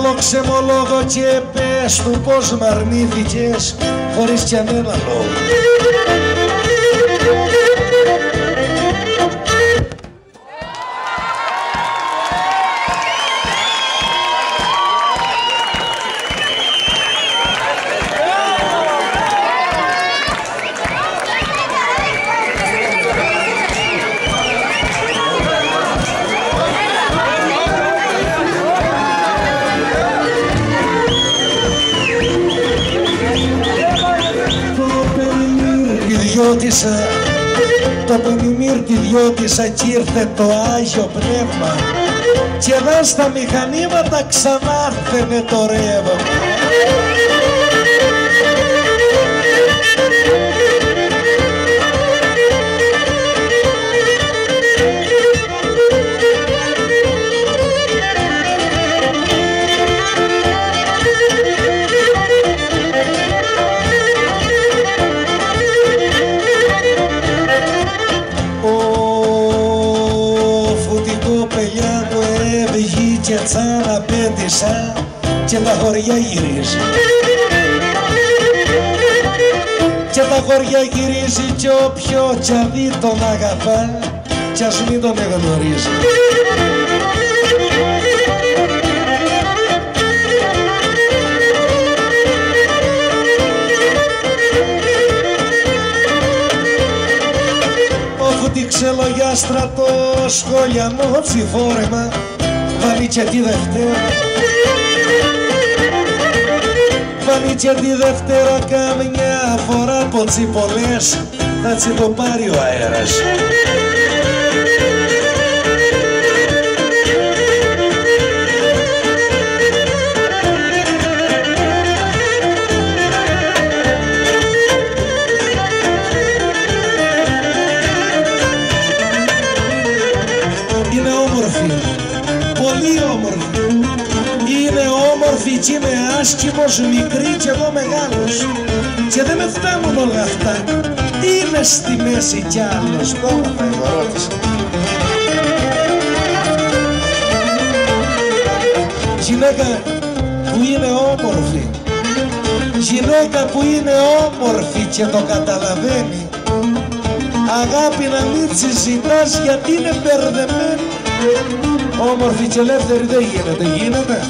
άλλο ξεμολόγο και πες του πως μ' αρνήθηκες χωρίς κανένα λόγο. Το πενημύρ τη διώτησα κι ήρθε το Άγιο Πνεύμα και εδώ στα μηχανήματα ξανάρθαινε το ρεύμα. Και τσαναπέτησα και τα χωριά γυρίζει. Και τα χωριά γυρίζει κι όποιο κι αν δει τον αγαπά κι ας μην τον εγνωρίζει. Όφου τη ξελογιά στρατό σχολιανό ψηφόρεμα βάλει και τη Δευτέρα, βάλει και τη Δευτέρα καμιά φορά από τσιπολές θα τσι το πάρει ο αέρας. Είναι όμορφη, πολύ όμορφη. Είναι όμορφη κι είμαι άσχημος, μικρή κι εγώ μεγάλος. Και δεν με φτάνουν όλα αυτά, είναι στη μέση κι άλλος. Τώρα θα εγώ ρώτησα. Γυναίκα που είναι όμορφη, γυναίκα που είναι όμορφη και το καταλαβαίνει, αγάπη να μην τη ζητάς γιατί είναι μπερδεμένη. Όμορφη και ελεύθερη δεν γίνεται, γίνεται.